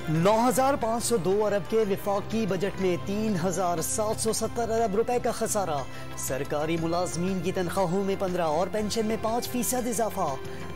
9,502 अरब के विफाकी बजट में 3,770 अरब रुपए का खसारा। सरकारी मुलाजमीन की तनख्वाहों में 15 और पेंशन में 5% इजाफा।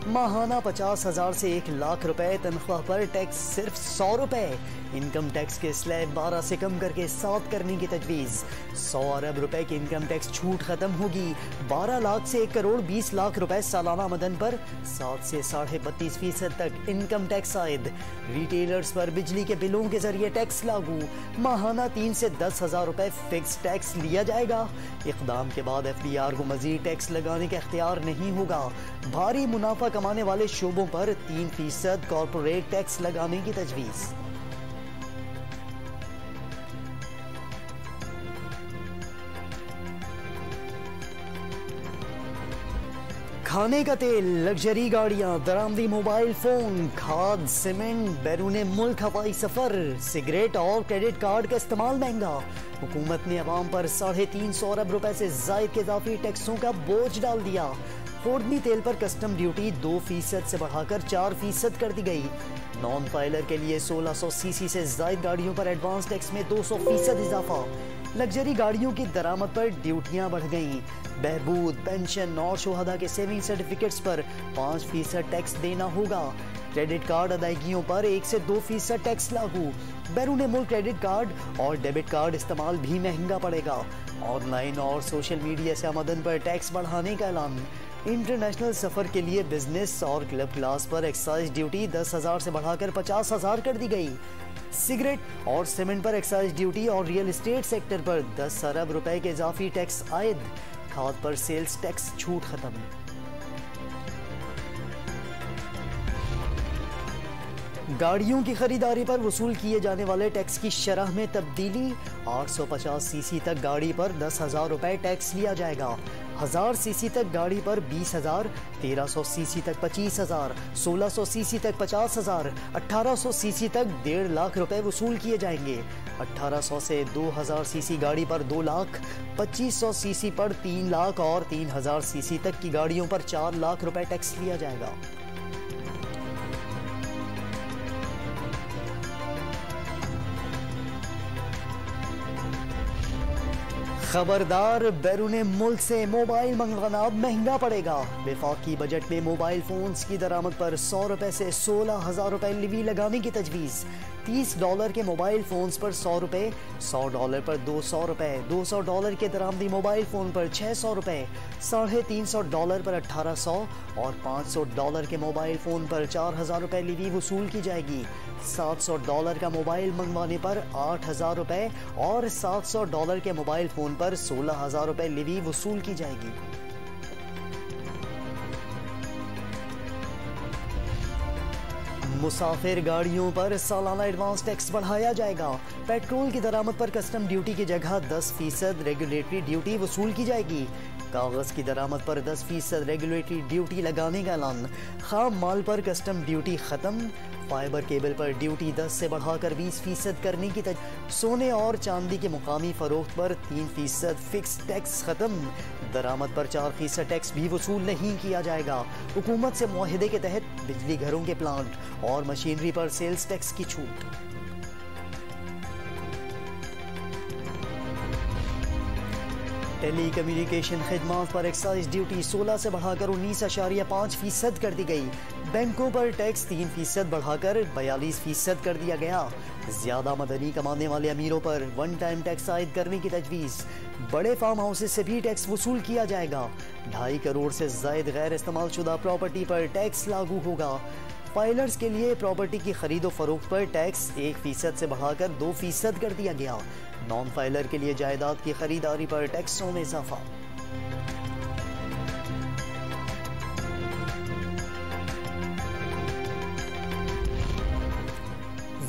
माहाना 50,000 से 1 लाख रुपए तनख्वाह पर टैक्स सिर्फ 100 रुपए। इनकम टैक्स के स्लैब 12 से कम करके 7 करने की तजवीज़। 100 अरब रुपए की इनकम टैक्स छूट खत्म होगी। 12 लाख से 1 करोड़ 20 लाख रुपए सालाना आमदन पर 7 से 32.5% तक इनकम टैक्स आयद। रिटेलर्स पर बिजली के बिलों के जरिए टैक्स लागू। माहाना 3 से 10,000 रुपए फिक्स टैक्स लिया जाएगा। इक़दाम के बाद FDR को मजीद टैक्स लगाने का इख्तियार नहीं होगा। भारी मुनाफा कमाने वाले शोबों पर 3% कॉर्पोरेट टैक्स लगाने की तजवीज़। खाने का तेल, लग्जरी गाड़ियां, दरामदी मोबाइल फोन, खाद, सीमेंट, बैरून मुल्क हवाई सफर, सिगरेट और क्रेडिट कार्ड का इस्तेमाल महंगा। हुकूमत ने अवाम पर 350 अरब रुपए से जायद के इजाफी टैक्सों का बोझ डाल दिया। खुर्दनी तेल पर कस्टम ड्यूटी 2% से बढ़ाकर 4% कर दी गई। नॉन फाइलर के लिए 1600 सीसी से जायद गाड़ियों पर एडवांस टैक्स में 200% इजाफा। लग्जरी गाड़ियों की दरामद पर ड्यूटियां बढ़ गईं। बहबूद, पेंशन और शोहदा के सेविंग सर्टिफिकेट्स पर 5% टैक्स देना होगा। क्रेडिट कार्ड अदायगियों पर 1 से 2% टैक्स लागू। बैरून मुल्क क्रेडिट कार्ड और डेबिट कार्ड इस्तेमाल भी महंगा पड़ेगा। ऑनलाइन और सोशल मीडिया से आमदन पर टैक्स बढ़ाने का ऐलान। इंटरनेशनल सफर के लिए बिजनेस और क्लब क्लास पर एक्साइज ड्यूटी 10,000 से बढ़ाकर 50,000 कर दी गई। सिगरेट और सीमेंट पर एक्साइज ड्यूटी और रियल एस्टेट सेक्टर पर 10 अरब रुपए के इजाफी टैक्स आयद। खाद पर सेल्स टैक्स छूट खत्म। गाड़ियों की खरीदारी पर वसूल किए जाने वाले टैक्स की शरह में तब्दीली। 850 सीसी तक गाड़ी पर 10,000 रुपए टैक्स लिया जाएगा। 1000 सीसी तक गाड़ी पर 20,000, 1300 सीसी तक 25,000, 1600 सीसी तक 50,000, 1800 सीसी तक 1.5 लाख रुपए वसूल किए जाएंगे। 1800 से 2000 सीसी गाड़ी पर 2 लाख, 2500 सीसी पर 3 लाख और 3000 सीसी तक की गाड़ियों पर 4 लाख रुपए टैक्स लिया जाएगा। खबरदार, बैरून मुल्क से मोबाइल मंगवाना अब महंगा पड़ेगा। वफाकी बजट में मोबाइल फोन्स की दरामद पर 100 रुपए से 16,000 रुपए लिवी लगाने की तजवीज़। $30 के मोबाइल फोन्स पर 100 रुपए, $100 पर 200 रुपए, $200 के दरामदी मोबाइल फोन पर 600 रुपए, $350 पर 1800 और $500 के मोबाइल फोन पर 4,000 रुपए लिवी वसूल की जाएगी। $700 का मोबाइल मंगवाने पर 8,000 रुपए और $700 के मोबाइल फोन पर 16,000 रुपए लिवी वसूल की जाएगी। मुसाफिर गाड़ियों पर सालाना एडवांस टैक्स बढ़ाया जाएगा। पेट्रोल की दरामद पर कस्टम ड्यूटी की जगह 10% रेगुलेटरी ड्यूटी वसूल की जाएगी। कागज की दरामद पर 10% रेगुलेटरी ड्यूटी लगाने का ऐलान। खाम माल पर कस्टम ड्यूटी खत्म। फाइबर केबल पर ड्यूटी 10 से बढ़ाकर 20% करने की सोने और चांदी के मुकामी फरोख्त पर 3% फिक्स टैक्स खत्म। दरामद पर 4% टैक्स भी वसूल नहीं किया जाएगा। हुकूमत से मुआहिदे के तहत बिजली घरों के प्लांट और मशीनरी पर सेल्स टैक्स की छूट। टेली कम्युनिकेशन खिदमात पर एक्साइज ड्यूटी 16 से बढ़ाकर 19.5% कर दी गई। बैंकों पर टैक्स 3% बढ़ाकर 42% कर दिया गया। ज्यादा मदनी कमाने वाले अमीरों पर 1 टाइम टैक्स आयद करने की तजवीज़। बड़े फार्म हाउसेस से भी टैक्स वसूल किया जाएगा। 2.5 करोड़ से जायद गैर इस्तेमाल शुदा प्रॉपर्टी पर टैक्स लागू होगा। फाइलर्स के लिए प्रॉपर्टी की खरीदो फरोख्त पर टैक्स 1% से बढ़ाकर 2% कर दिया गया। नॉन फाइलर के लिए जायदाद की खरीदारी पर टैक्सों में इजाफा।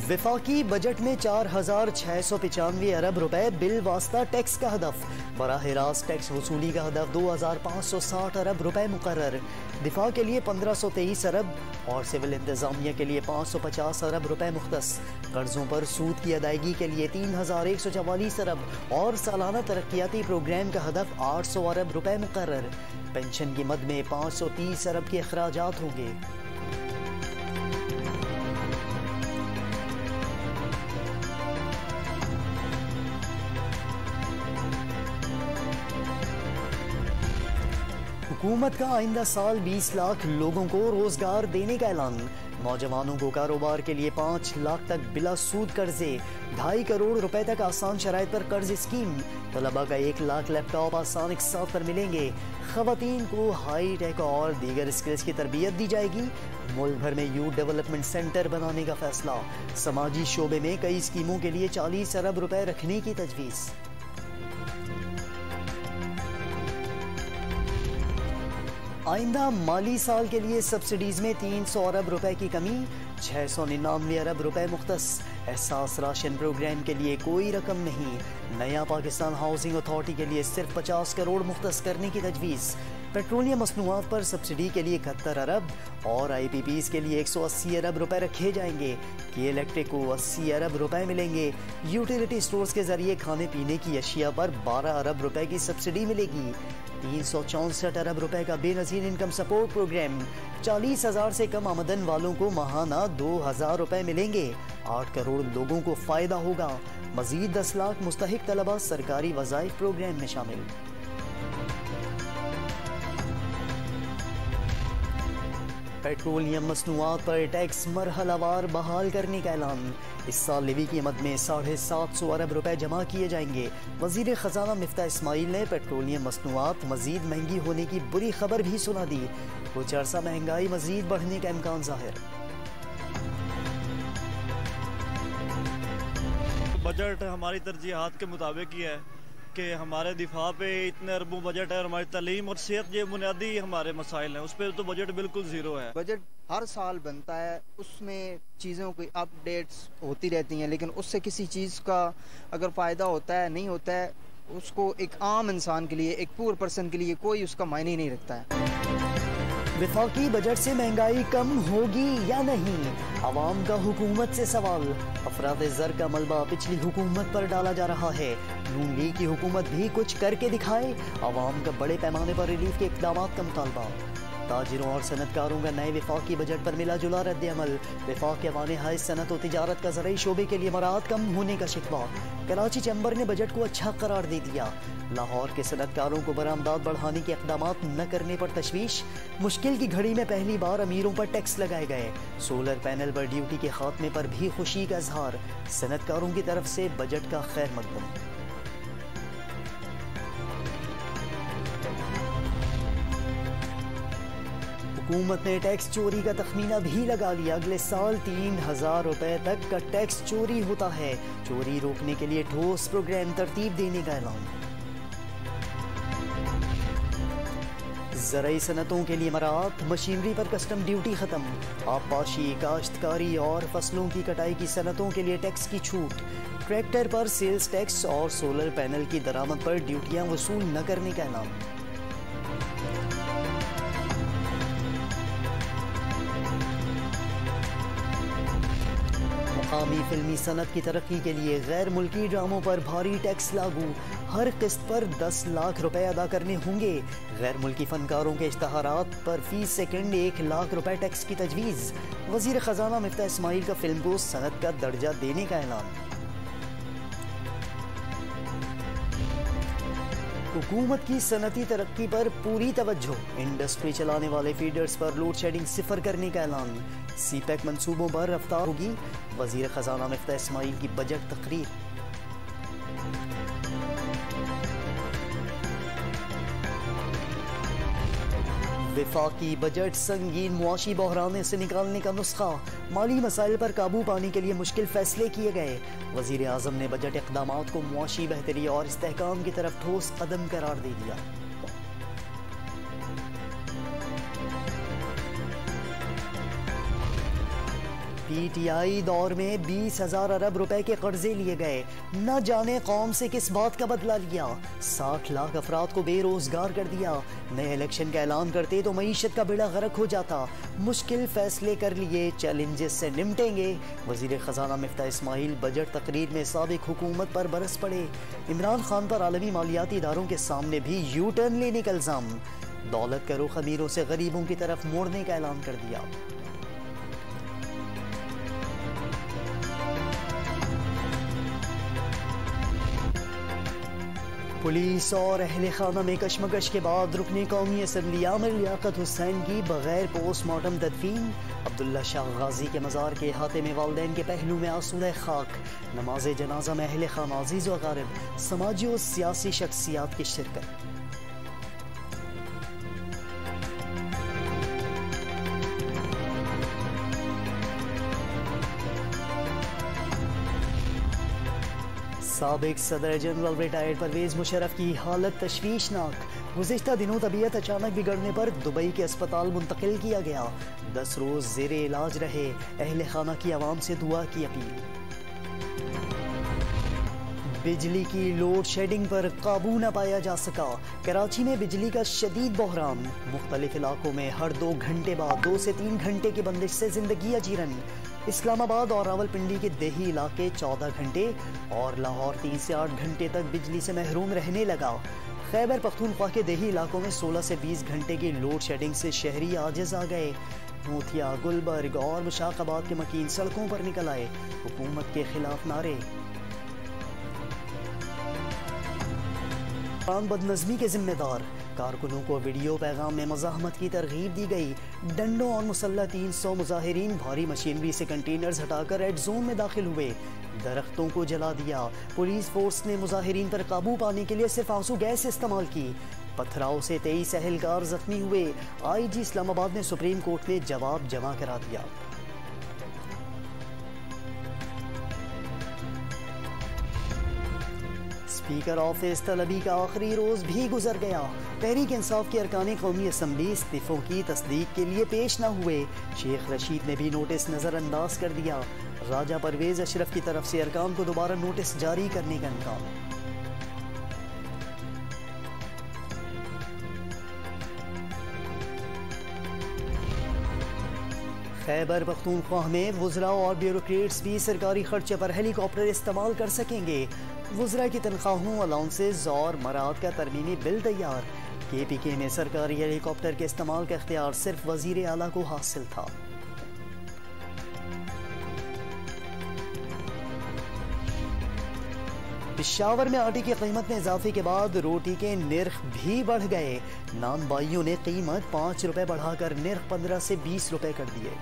वफाकी बजट में 4,695 अरब रुपए बिल वास्ता टैक्स का हदफ। बराह रास्त टैक्स वसूली का हदफ 2,560 अरब रुपए मुकर्रर। दिफा के लिए 1,523 अरब और सिविल इंतजामिया के लिए 550 अरब रुपए मुख्तस। कर्जों पर सूद की अदायगी के लिए 3,144 अरब और सालाना तरक्याती प्रोग्राम का हदफ 800 अरब रुपए मुकर्रर। पेंशन की मद में 530 अरब के अखराजात होंगे। हुकूमत का आइंदा साल 20 लाख लोगों को रोजगार देने का ऐलान। नौजवानों को कारोबार के लिए 5 लाख तक बिला सूद कर्जे, 2.5 करोड़ रुपए तक आसान शराइत पर कर्ज स्कीम। तलबा का 1 लाख लैपटॉप आसान इकसात पर मिलेंगे। खवातीन को हाई टेक और दीगर स्किल्स की तरबियत दी जाएगी। मुल्क भर में यूथ डेवलपमेंट सेंटर बनाने का फैसला। समाजी शोबे में कई स्कीमों के लिए 40 अरब रुपए रखने की तजवीज़। आइंदा माली साल के लिए सब्सिडीज में 300 अरब रुपए की कमी, 699 अरब रुपए मुख्तस। एहसास राशन प्रोग्राम के लिए कोई रकम नहीं। नया पाकिस्तान हाउसिंग अथॉरिटी के लिए सिर्फ 50 करोड़ मुख्तस करने की तजवीज़। पेट्रोलियम मसनूआत पर सब्सिडी के लिए 71 अरब और IPPs के लिए 180 अरब रुपए रखे जाएंगे। की इलेक्ट्रिक को 80 अरब रुपए मिलेंगे। यूटिलिटी स्टोर्स के जरिए खाने पीने की अशिया पर 12 अरब रुपए की सब्सिडी मिलेगी। 364 अरब रुपए का बेनजीर इनकम सपोर्ट प्रोग्राम। 40,000 से कम आमदन वालों को माहाना 2,000 रुपए मिलेंगे। 8 करोड़ लोगों को फायदा होगा। मजीद 10 लाख मुस्तहिक तलबा सरकारी वज़ाइफ प्रोग्राम में शामिल। पेट्रोलियम मसनूआत पर टैक्स मरहलावार बहाल करने का ऐलान। इस साल लिवी की मद में 750 अरब रुपए जमा किए जाएंगे। वजीर खजाना मिफ्ता इस्माइल ने पेट्रोलियम मसनूआत मजीद महंगी होने की बुरी खबर भी सुना दी। कुछ अरसा महंगाई मजीद बढ़ने का इम्कान जाहिर। बजट हमारी तरजीहात के मुताबिक ही है कि हमारे दिफा पे इतने अरबों बजट है और हमारी तालीम और सेहत ये बुनियादी हमारे मसाइल हैं, उस पर तो बजट बिल्कुल ज़ीरो है। बजट हर साल बनता है, उसमें चीज़ों की अपडेट्स होती रहती हैं, लेकिन उससे किसी चीज़ का अगर फ़ायदा होता है नहीं होता है, उसको एक आम इंसान के लिए, एक पुअर पर्सन के लिए कोई उसका मायने नहीं रखता है। विफाकी बजट से महंगाई कम होगी या नहीं, अवाम का हुकूमत से सवाल। अफराद ज़र का मलबा पिछली हुकूमत पर डाला जा रहा है। नून लीग की हुकूमत भी कुछ करके दिखाए। अवाम का बड़े पैमाने पर रिलीफ के इक़दाम का मुतालबा। ताजिरों और सनतकारों का नए विफाकी बजट पर मिला जुला रद्द अमल। विफाक के अवाने हाई सनत और तिजारत का ज़राई शोबे के लिए मराहत कम होने का शिकवा। कराची चैम्बर ने बजट को अच्छा करार दे दिया। लाहौर के सनतकारों को बरामदात बढ़ाने के इक़दाम न करने पर तशवीश। मुश्किल की घड़ी में पहली बार अमीरों पर टैक्स लगाए गए। सोलर पैनल पर ड्यूटी के खात्मे पर भी खुशी का इजहार। सनतकारों की तरफ से बजट का खैर मकदम। हुकूमत ने टैक्स चोरी का तखमीना भी लगा लिया। अगले साल 3,000 रुपए तक का टैक्स चोरी होता है। चोरी रोकने के लिए ठोस प्रोग्राम तरतीब देने का ऐलान। ज़राई सनतों के लिए मराहत। मशीनरी पर कस्टम ड्यूटी खत्म। आबपाशी, काश्तकारी और फसलों की कटाई की सनतों के लिए टैक्स की छूट। ट्रैक्टर पर सेल्स टैक्स और सोलर पैनल की दरामद पर ड्यूटियां वसूल न करने का ऐलान। मुकामी फिल्मी सनत की तरक्की के लिए गैर मुल्की ड्रामों पर भारी टैक्स लागू। हर किस्त पर 10 लाख रुपए अदा करने होंगे। गैर मुल्की फनकारों के इश्तहारात पर फी सेकंड 1 लाख रुपए टैक्स की तजवीज़। वजीर खजाना मिफ्ता इस्माइल का फिल्म को सनत का दर्जा देने का ऐलान। हुकूमत की सनती तरक्की पर पूरी तवज्जो। इंडस्ट्री चलाने वाले फीडर्स पर लोड शेडिंग सिफर करने का ऐलान। सीपैक मंसूबों पर रफ्तार होगी। वजीर खजाना मिफ्ता इस्माइल की बजट तकरीर। विफाकी बजट संगीन मुआशी बहराने से निकालने का नुस्खा। माली मसाइल पर काबू पाने के लिए मुश्किल फैसले किए गए। वजीर आजम ने बजट इक़दामात को मुआशी बेहतरी और इस्तेहकाम की तरफ ठोस कदम करार दे दिया। PTI दौर में 20,000 अरब रुपए के कर्जे लिए गए। न जाने कौम से किस बात का बदला लिया। 60 लाख अफराद को बेरोजगार कर दिया। नए इलेक्शन का ऐलान करते तो मईशत का बेड़ा गर्क हो जाता। मुश्किल फैसले कर लिए, चैलेंजेस से निपटेंगे। वजीर खजाना मिफ्ता इस्माइल बजट तकरीर में साबिक हुकूमत पर बरस पड़े। इमरान खान पर आलमी मालियाती इदारों के सामने भी यू टर्न लेने का इल्जाम। दौलत का रुख अमीरों से गरीबों की तरफ मोड़ने का ऐलान कर दिया। पुलिस और अहले खाना में कशमकश के बाद रुकने कौमी असम्बली आमिर लियाकत हुसैन की बगैर पोस्टमार्टम तदफीन। अब्दुल्ला शाह गाजी के मज़ार के अहाते में वालिदैन के पहलू में आसूदा खाक। नमाज जनाजा में अहले खाना अज़ीज़ व अक़ारिब, समाजी और सियासी शख्सियात की शिरकत। साबिक सदर जनरल रिटायर्ड परवेज मुशर्रफ की हालत तशवीशनाक। गुज़िश्ता दिनों तबीयत अचानक बिगड़ने पर दुबई के अस्पताल मुंतकिल किया गया। 10 रोज ज़ेरे इलाज रहे। अहले खाना की आवाम से दुआ की अपील। बिजली की लोड शेडिंग पर काबू न पाया जा सका। कराची में बिजली का शदीद बहरान। मुख्तलिफ इलाकों में हर 2 घंटे बाद 2 से 3 घंटे की बंदिश से जिंदगी अजीरन। इस्लामाबाद और रावलपिंडी के देही इलाके 14 घंटे और लाहौर 3 से 8 घंटे तक बिजली से महरूम रहने लगा। खैबर पख्तूनख्वा के देही इलाकों में 16 से 20 घंटे की लोड शेडिंग से शहरी आजिज आ गए। नूथिया, गुलबर्ग और मुशाकाबाद के मकीन सड़कों पर निकल आए। हुकूमत के खिलाफ नारे। बदनज़मी के जिम्मेदार कारकुनों को वीडियो पैगाम में मज़ाहमत की तरगीब दी गई। डंडों और मुसल्लह 300 मुजाहिरीन भारी मशीनरी से कंटेनर्स हटाकर रेड जोन में दाखिल हुए। दरख्तों को जला दिया। पुलिस फोर्स ने मुजाहिरीन पर काबू पाने के लिए सिर्फ आंसू गैस इस्तेमाल की। पथराव से 23 अहलकार जख्मी हुए। IG इस्लामाबाद ने सुप्रीम कोर्ट में जवाब जमा करा दिया। स्पीकर ऑफिस तलबी का आखिरी रोज भी गुजर गया। तहरीक इंसाफ के अरकान कौमी असम्बली इस्तीफों की तस्दीक के लिए पेश न हुए। शेख रशीद ने भी नोटिस नजरअंदाज कर दिया। राजा परवेज अशरफ की तरफ से अरकान को दोबारा नोटिस जारी करने का इनकार। खैबर पख्तूनख्वा में वुज़रा और ब्यूरोक्रेट्स भी सरकारी खर्चे पर हेलीकॉप्टर इस्तेमाल कर सकेंगे। वुज़रा की तनख्वाहों, अलाउंसेस और मराद का तरमीमी बिल तैयार। KPK में सरकारी हेलीकॉप्टर के इस्तेमाल का इख्तियार सिर्फ वज़ीर आला को हासिल था। पेशावर में आटे की कीमत में इजाफे के बाद रोटी के निर्ख भी बढ़ गए। नान बाइयों ने कीमत 5 रुपए बढ़ाकर निर्ख 15 से 20 रुपए कर दिए।